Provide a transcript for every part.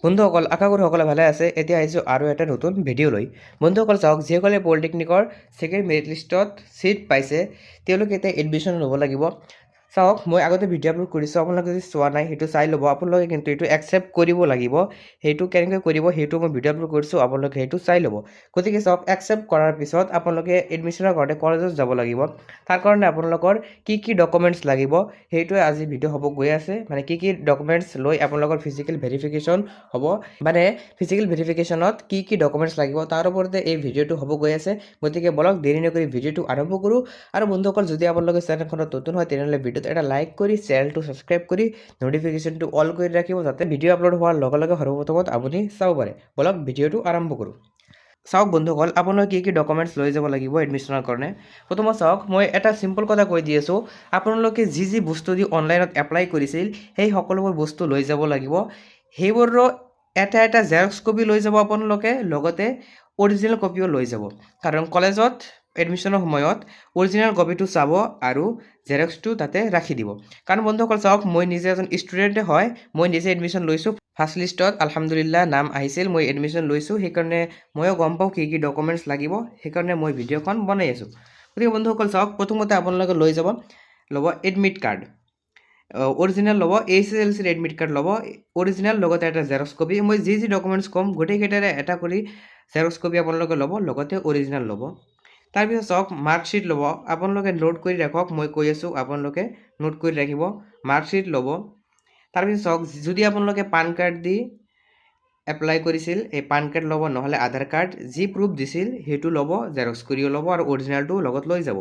বন্ধুসকল আশা কৰোঁ সকলে ভালে আছে। এতিয়া আহিছোঁ আৰু এটা নতুন ভিডিঅ' লৈ। বন্ধুসকল চাওক, যিসকলে পলিটেকনিকৰ ছেকেণ্ড মেৰিট লিষ্টত ছিট পাইছে তেওঁলোকে এতিয়া এডমিশ্যন ল'ব লাগিব। চাওক, মই আগতে ভিডিঅ' আপলোড কৰিছোঁ, আপোনালোকে যদি চোৱা নাই সেইটো চাই ল'ব। আপোনালোকে কিন্তু এইটো একচেপ্ট কৰিব লাগিব। সেইটো কেনেকৈ কৰিব সেইটো মই ভিডিঅ' আপলোড কৰিছোঁ, আপোনালোকে সেইটো চাই ল'ব। গতিকে চাওক, একচেপ্ট কৰাৰ পিছত আপোনালোকে এডমিশ্যনৰ কাৰণে কলেজত যাব লাগিব। তাৰ কাৰণে আপোনালোকৰ কি কি ডকুমেণ্টছ লাগিব সেইটোৱে আজি ভিডিঅ' হ'ব গৈ আছে। মানে কি কি ডকুমেণ্টছ লৈ আপোনালোকৰ ফিজিকেল ভেৰিফিকেশ্যন হ'ব, মানে ফিজিকেল ভেৰিফিকেশ্যনত কি কি ডকুমেণ্টছ লাগিব তাৰ ওপৰতে এই ভিডিঅ'টো হ'ব গৈ আছে। গতিকে বলক দেৰি নকৰি ভিডিঅ'টো আৰম্ভ কৰোঁ। আৰু বন্ধুসকল যদি আপোনালোকে চেনেলখনত নতুন হয় তেনেহ'লে ভিডিঅ'ত এটা লাইক কৰি চেনেলটো ছাবস্ক্ৰাইব কৰি ন'টিফিকেশ্যনটো অল কৰি ৰাখিব, যাতে ভিডিঅ' আপলোড হোৱাৰ লগে লগে সৰ্বপ্ৰথমত আপুনি চাব পাৰে। বলক ভিডিঅ'টো আৰম্ভ কৰোঁ। চাওক বন্ধুসকল, আপোনালোকে কি কি ডকুমেণ্টছ লৈ যাব লাগিব এডমিশ্যনৰ কাৰণে। প্ৰথমত চাওক, মই এটা চিম্পল কথা কৈ দি আছোঁ। আপোনালোকে যি যি বস্তু দি অনলাইনত এপ্লাই কৰিছিল সেই সকলোবোৰ বস্তু লৈ যাব লাগিব। সেইবোৰৰ এটা এটা জেৰক্স কপি লৈ যাব আপোনালোকে, লগতে অৰিজিনেল কপিও লৈ যাব। কাৰণ কলেজত এডমিশ্যনৰ সময়ত অৰিজিনেল কপিটো চাব আৰু জেৰক্সটো তাতে ৰাখি দিব। কাৰণ বন্ধুসকল চাওক, মই নিজে এজন ষ্টুডেণ্টে হয়, মই নিজে এডমিশ্যন লৈছোঁ। ফাৰ্ষ্ট লিষ্টত আলহামদুলিল্লাহ নাম আহিছিল, মই এডমিশ্যন লৈছোঁ। সেইকাৰণে ময়ো গম পাওঁ কি কি ডকুমেণ্টছ লাগিব, সেইকাৰণে মই ভিডিঅ'খন বনাই আছোঁ। গতিকে বন্ধুসকল চাওক, প্ৰথমতে আপোনালোকে লৈ ল'ব এডমিট কাৰ্ড। অৰিজিনেল ল'ব, HSLCৰ এডমিট কাৰ্ড ল'ব অৰিজিনেল, লগতে এটা জেৰক্স কপি। মই যি যি ডকুমেণ্টছ ক'ম গোটেইকেইটাৰে এটা কৰি জেৰক্স কপি আপোনালোকে ল'ব, লগতে অৰিজিনেল ল'ব। তাৰপিছত চাওক, মাৰ্কশ্বিট ল'ব। আপোনালোকে নোট কৰি ৰাখক, মই কৈ আছোঁ আপোনালোকে নোট কৰি ৰাখিব। মাৰ্কশ্বিট ল'ব। তাৰপিছত চাওক, যদি আপোনালোকে পান কাৰ্ড দি এপ্লাই কৰিছিল এই পান কাৰ্ড ল'ব, নহ'লে আধাৰ কাৰ্ড, যি প্ৰুফ দিছিল সেইটো ল'ব, জেৰক্স কৰিও ল'ব আৰু অৰিজিনেলটো লগত লৈ যাব।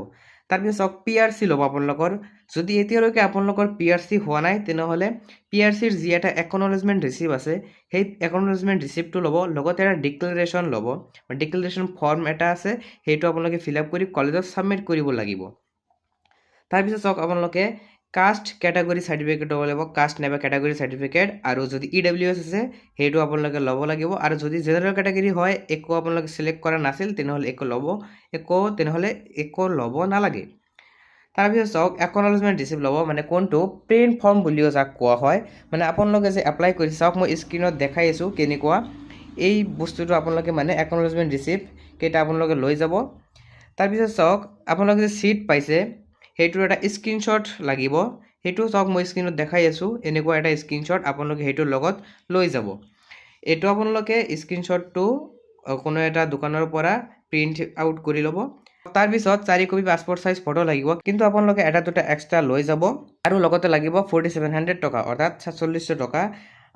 তাৰপিছত চাওক, PRC ল'ব আপোনালোকৰ। যদি এতিয়ালৈকে আপোনালোকৰ PRC হোৱা নাই তেনেহ'লে PRCৰ যি এটা একনলেজমেণ্ট ৰিচিপ্ট আছে সেই একনলেজমেণ্ট ৰিচিপ্টটো ল'ব, লগতে এটা ডিক্লেৰেশ্যন ল'ব। ডিক্লেৰেশ্যন ফৰ্ম এটা আছে, সেইটো আপোনালোকে ফিল আপ কৰি কলেজত ছাবমিট কৰিব লাগিব। তাৰপিছত চাওক, আপোনালোকে কাষ্ট কেটাগৰী চাৰ্টিফিকেট ল'ব লাগিব, কাষ্ট নাইবা কেটাগৰী চাৰ্টিফিকেট। আৰু যদি EWS আছে সেইটো আপোনালোকে ল'ব লাগিব। আৰু যদি জেনেৰেল কেটাগৰী হয়, একো আপোনালোকে চিলেক্ট কৰা নাছিল তেনেহ'লে একো ল'ব নালাগে। তাৰপিছত চাওক, একনলেজমেণ্ট ৰিচিপ্ট ল'ব, মানে কোনটো প্ৰিণ্ট ফৰ্ম বুলিও যাক কোৱা হয়। মানে আপোনালোকে যে এপ্লাই কৰিছে, চাওক মই স্ক্ৰীণত দেখাই আছোঁ কেনেকুৱা এই বস্তুটো। আপোনালোকে মানে একনলেজমেণ্ট ৰিচিপ্ট কেইটা আপোনালোকে লৈ যাব। তাৰপিছত চাওক, আপোনালোকে যে ছিট পাইছে সেইটোৰ এটা স্ক্ৰীনশ্বট লাগিব। সেইটো চাওক মই স্ক্ৰীণত দেখাই আছোঁ, এনেকুৱা এটা স্ক্ৰীনশ্বট আপোনালোকে সেইটোৰ লগত লৈ যাব। এইটো আপোনালোকে স্ক্ৰীনশ্বটটো কোনো এটা দোকানৰ পৰা প্ৰিণ্ট আউট কৰি ল'ব। তাৰপিছত 4 কপি পাছপৰ্ট চাইজ ফটো লাগিব, কিন্তু আপোনালোকে এটা দুটা এক্সট্ৰা লৈ যাব। আৰু লগতে লাগিব 4700 টকা, অৰ্থাৎ 4700 টকা।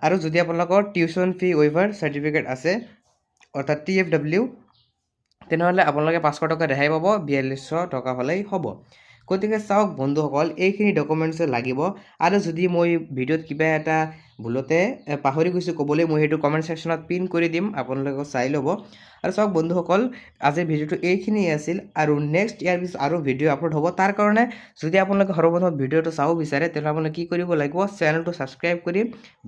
আৰু যদি আপোনালোকৰ টিউশ্যন ফি ৱেইভাৰ চাৰ্টিফিকেট আছে, অৰ্থাৎ TFW, তেনেহ'লে আপোনালোকে 500 টকা ৰেহাই পাব, 4200 টকা হ'লেই হ'ব। গতিকে চাওক বন্ধুসকল, এইখিনি ডকুমেণ্টছ লাগিব। আৰু যদি মই ভিডিঅ'ত কিবা এটা ভুলতে পাহৰি গৈছোঁ ক'বলৈ, মই সেইটো কমেণ্ট ছেকশ্যনত পিন কৰি দিম, আপোনালোকে চাই ল'ব। আৰু চাওক বন্ধুসকল, আজিৰ ভিডিঅ'টো এইখিনিয়ে আছিল। আৰু নেক্সট ইয়াৰ পিছত আৰু ভিডিঅ' আপলোড হ'ব। তাৰ কাৰণে যদি আপোনালোকে সৰ্বপ্ৰথম ভিডিঅ'টো চাব বিচাৰে তেনেহ'লে আপোনালোকে কি কৰিব লাগিব, চেনেলটো ছাবস্ক্ৰাইব কৰি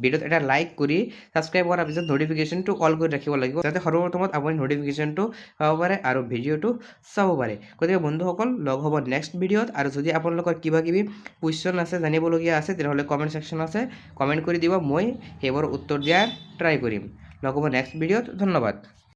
ভিডিঅ'ত এটা লাইক কৰি ছাবস্ক্ৰাইব কৰাৰ পিছত ন'টিফিকেশ্যনটো অল কৰি ৰাখিব লাগিব, যাতে সৰ্বপ্ৰথমত আপুনি ন'টিফিকেশ্যনটো পাব পাৰে আৰু ভিডিঅ'টো চাব পাৰে। গতিকে বন্ধুসকল, লগ হ'ব নেক্সট ভিডিঅ'ত। আৰু যদি আপোনালোকৰ কিবা কিবি কুৱেশ্যন আছে, জানিবলগীয়া আছে, তেনেহ'লে কমেণ্ট ছেকশ্যন আছে, কমেণ্ট কৰি দিব, মই সেইবোৰ উত্তৰ দিয়াৰ ট্ৰাই কৰিম। লগ হ'ব নেক্সট ভিডিঅ'ত। ধন্যবাদ।